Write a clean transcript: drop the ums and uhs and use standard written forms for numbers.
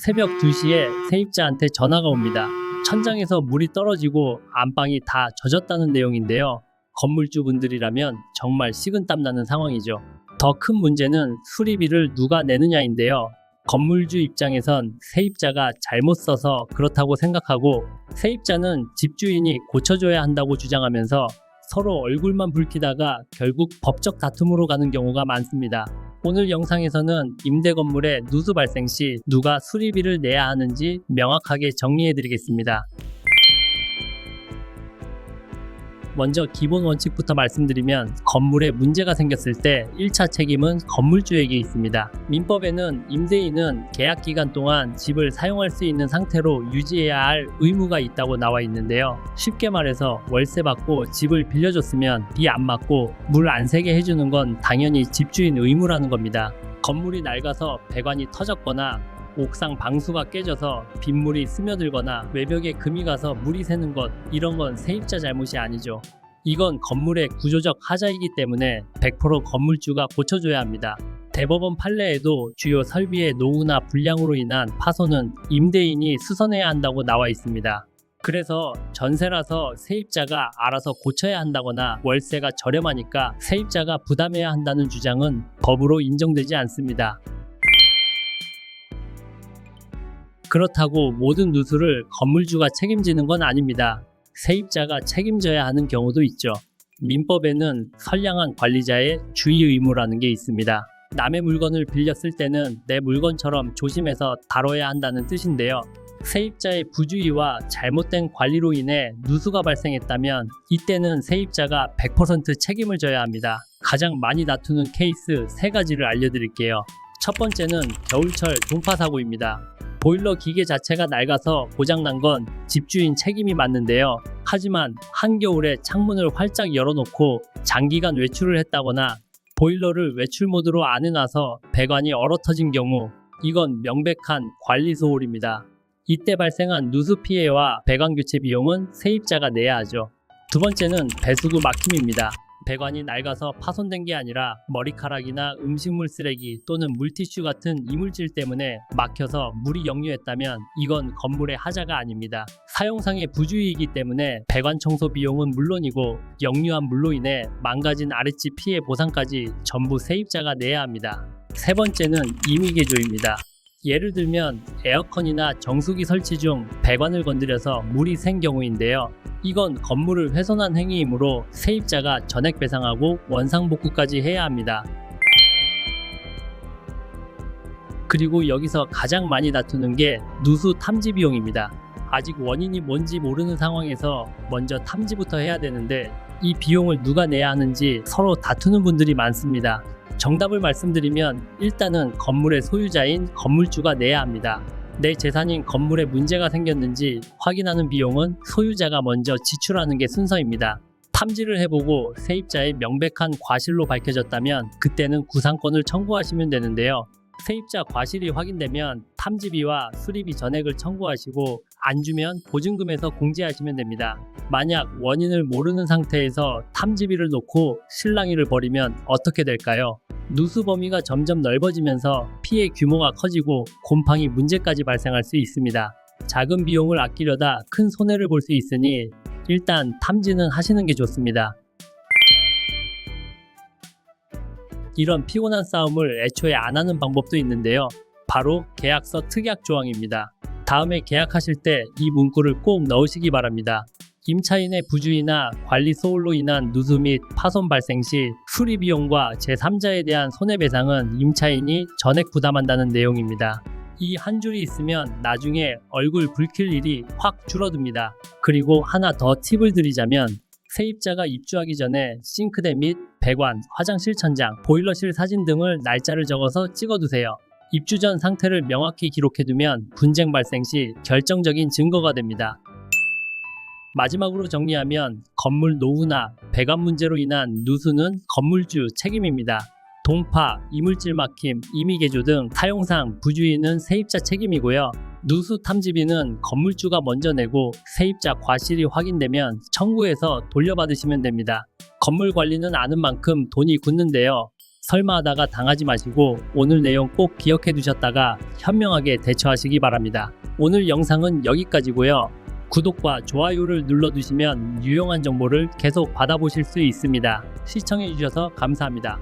새벽 2시에 세입자한테 전화가 옵니다. 천장에서 물이 떨어지고 안방이 다 젖었다는 내용인데요. 건물주분들이라면 정말 식은땀 나는 상황이죠. 더 큰 문제는 수리비를 누가 내느냐인데요. 건물주 입장에선 세입자가 잘못 써서 그렇다고 생각하고, 세입자는 집주인이 고쳐줘야 한다고 주장하면서 서로 얼굴만 붉히다가 결국 법적 다툼으로 가는 경우가 많습니다. 오늘 영상에서는 임대 건물에 누수 발생 시 누가 수리비를 내야 하는지 명확하게 정리해 드리겠습니다. 먼저 기본 원칙부터 말씀드리면, 건물에 문제가 생겼을 때 1차 책임은 건물주에게 있습니다. 민법에는 임대인은 계약 기간 동안 집을 사용할 수 있는 상태로 유지해야 할 의무가 있다고 나와 있는데요. 쉽게 말해서 월세 받고 집을 빌려줬으면 비 안 맞고 물 안 새게 해주는 건 당연히 집주인 의무라는 겁니다. 건물이 낡아서 배관이 터졌거나 옥상 방수가 깨져서 빗물이 스며들거나 외벽에 금이 가서 물이 새는 것, 이런 건 세입자 잘못이 아니죠. 이건 건물의 구조적 하자이기 때문에 100% 건물주가 고쳐줘야 합니다. 대법원 판례에도 주요 설비의 노후나 불량으로 인한 파손은 임대인이 수선해야 한다고 나와 있습니다. 그래서 전세라서 세입자가 알아서 고쳐야 한다거나 월세가 저렴하니까 세입자가 부담해야 한다는 주장은 법으로 인정되지 않습니다. 그렇다고 모든 누수를 건물주가 책임지는 건 아닙니다. 세입자가 책임져야 하는 경우도 있죠. 민법에는 선량한 관리자의 주의 의무라는 게 있습니다. 남의 물건을 빌렸을 때는 내 물건처럼 조심해서 다뤄야 한다는 뜻인데요. 세입자의 부주의와 잘못된 관리로 인해 누수가 발생했다면 이때는 세입자가 100% 책임을 져야 합니다. 가장 많이 다투는 케이스 3가지를 알려드릴게요. 첫 번째는 겨울철 동파 사고입니다. 보일러 기계 자체가 낡아서 고장난 건 집주인 책임이 맞는데요. 하지만 한겨울에 창문을 활짝 열어놓고 장기간 외출을 했다거나 보일러를 외출 모드로 안 해놔서 배관이 얼어터진 경우, 이건 명백한 관리 소홀입니다. 이때 발생한 누수 피해와 배관 교체 비용은 세입자가 내야 하죠. 두 번째는 배수구 막힘입니다. 배관이 낡아서 파손된 게 아니라 머리카락이나 음식물 쓰레기 또는 물티슈 같은 이물질 때문에 막혀서 물이 역류했다면 이건 건물의 하자가 아닙니다. 사용상의 부주의이기 때문에 배관 청소 비용은 물론이고 역류한 물로 인해 망가진 아랫집 피해 보상까지 전부 세입자가 내야 합니다. 세 번째는 임의개조입니다. 예를 들면 에어컨이나 정수기 설치 중 배관을 건드려서 물이 샌 경우인데요. 이건 건물을 훼손한 행위이므로 세입자가 전액 배상하고 원상복구까지 해야 합니다. 그리고 여기서 가장 많이 다투는 게 누수 탐지 비용입니다. 아직 원인이 뭔지 모르는 상황에서 먼저 탐지부터 해야 되는데 이 비용을 누가 내야 하는지 서로 다투는 분들이 많습니다. 정답을 말씀드리면 일단은 건물의 소유자인 건물주가 내야 합니다. 내 재산인 건물에 문제가 생겼는지 확인하는 비용은 소유자가 먼저 지출하는 게 순서입니다. 탐지를 해보고 세입자의 명백한 과실로 밝혀졌다면 그때는 구상권을 청구하시면 되는데요. 세입자 과실이 확인되면 탐지비와 수리비 전액을 청구하시고 안 주면 보증금에서 공제하시면 됩니다. 만약 원인을 모르는 상태에서 탐지비를 놓고 실랑이를 벌이면 어떻게 될까요? 누수 범위가 점점 넓어지면서 피해 규모가 커지고 곰팡이 문제까지 발생할 수 있습니다. 작은 비용을 아끼려다 큰 손해를 볼 수 있으니 일단 탐지는 하시는 게 좋습니다. 이런 피곤한 싸움을 애초에 안 하는 방법도 있는데요. 바로 계약서 특약 조항입니다. 다음에 계약하실 때 이 문구를 꼭 넣으시기 바랍니다. 임차인의 부주의나 관리 소홀로 인한 누수 및 파손 발생 시 수리 비용과 제3자에 대한 손해배상은 임차인이 전액 부담한다는 내용입니다. 이 한 줄이 있으면 나중에 얼굴 붉힐 일이 확 줄어듭니다. 그리고 하나 더 팁을 드리자면, 세입자가 입주하기 전에 싱크대 및 배관, 화장실 천장, 보일러실 사진 등을 날짜를 적어서 찍어두세요. 입주 전 상태를 명확히 기록해두면 분쟁 발생 시 결정적인 증거가 됩니다. 마지막으로 정리하면 건물 노후나 배관 문제로 인한 누수는 건물주 책임입니다. 동파, 이물질 막힘, 임의개조 등 사용상 부주의는 세입자 책임이고요. 누수 탐지비는 건물주가 먼저 내고 세입자 과실이 확인되면 청구해서 돌려받으시면 됩니다. 건물 관리는 아는 만큼 돈이 굳는데요. 설마 하다가 당하지 마시고 오늘 내용 꼭 기억해 두셨다가 현명하게 대처하시기 바랍니다. 오늘 영상은 여기까지고요. 구독과 좋아요를 눌러두시면 유용한 정보를 계속 받아보실 수 있습니다. 시청해 주셔서 감사합니다.